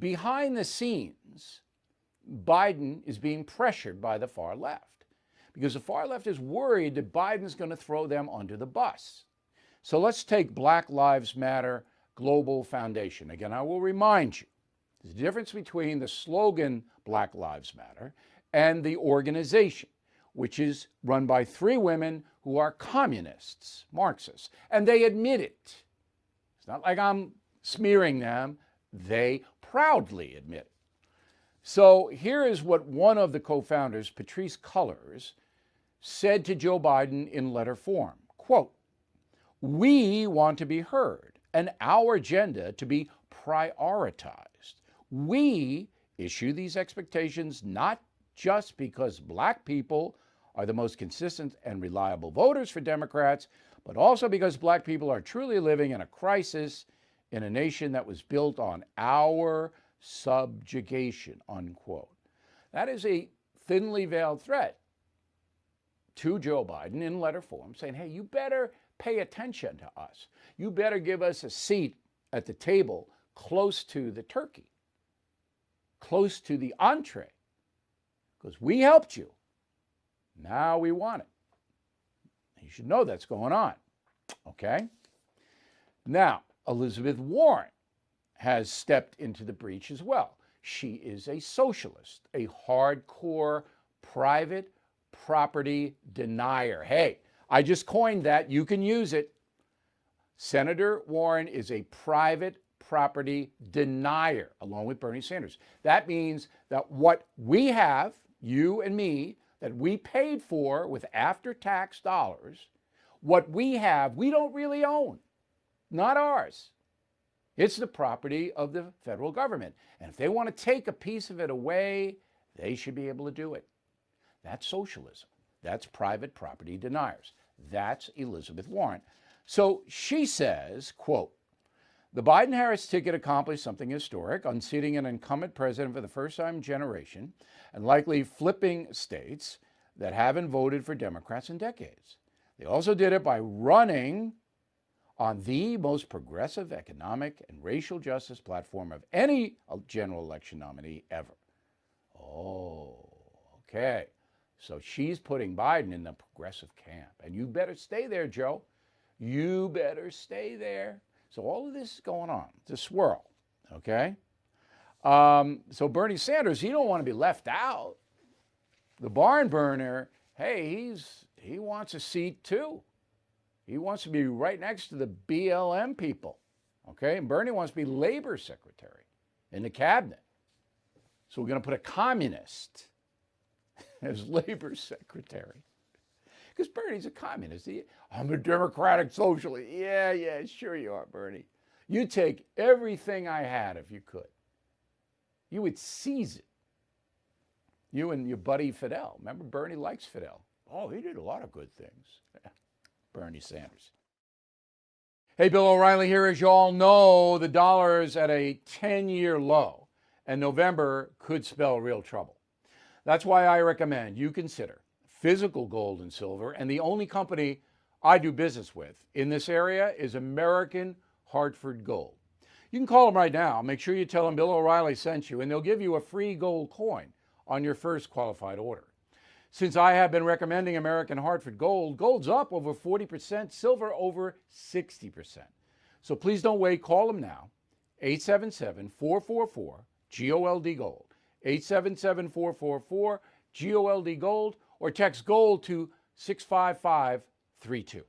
behind the scenes, Biden is being pressured by the far left because the far left is worried that Biden's going to throw them under the bus. So let's take Black Lives Matter Global Foundation. Again, I will remind you, there's a difference between the slogan Black Lives Matter and the organization, which is run by 3 women who are communists, Marxists, and they admit it. It's not like I'm smearing them. They proudly admit it. So here is what one of the co-founders, Patrisse Cullors, said to Joe Biden in letter form, quote, "We want to be heard and our agenda to be prioritized. We issue these expectations not just because Black people are the most consistent and reliable voters for Democrats, but also because Black people are truly living in a crisis in a nation that was built on our subjugation," unquote. That is a thinly veiled threat to Joe Biden in letter form saying, hey, you better pay attention to us. You better give us a seat at the table close to the turkey, close to the entree, because we helped you. Now we want it. You should know that's going on, okay? Now, Elizabeth Warren has stepped into the breach as well. She is a socialist, a hardcore private property denier. Hey, I just coined that. You can use it. Senator Warren is a private property denier, along with Bernie Sanders. That means that what we have, you and me, that we paid for with after-tax dollars, what we have, we don't really own. Not ours. It's the property of the federal government. And if they want to take a piece of it away, they should be able to do it. That's socialism. That's private property deniers. That's Elizabeth Warren. So she says, quote, "The Biden-Harris ticket accomplished something historic, unseating an incumbent president for the first time in generation and likely flipping states that haven't voted for Democrats in decades. They also did it by running on the most progressive economic and racial justice platform of any general election nominee ever." Oh, okay. So she's putting Biden in the progressive camp. And you better stay there, Joe. You better stay there. So all of this is going on. It's a swirl, okay? So Bernie Sanders, he don't want to be left out. The barn burner, hey, he wants a seat too. He wants to be right next to the BLM people, okay? And Bernie wants to be labor secretary in the cabinet. So we're going to put a communist as labor secretary. Because Bernie's a communist. I'm a democratic socialist. Yeah, sure you are, Bernie. You'd take everything I had if you could. You would seize it. You and your buddy Fidel. Remember, Bernie likes Fidel. Oh, he did a lot of good things. Bernie Sanders. Hey, Bill O'Reilly here. As you all know, the dollar is at a 10-year low, and November could spell real trouble. That's why I recommend you consider physical gold and silver, and the only company I do business with in this area is American Hartford Gold. You can call them right now. Make sure you tell them Bill O'Reilly sent you, and they'll give you a free gold coin on your first qualified order. Since I have been recommending American Hartford Gold, gold's up over 40%, silver over 60%. So please don't wait. Call them now, 877-444-GOLD Gold, 877-444-GOLD Gold, or text GOLD to 65532.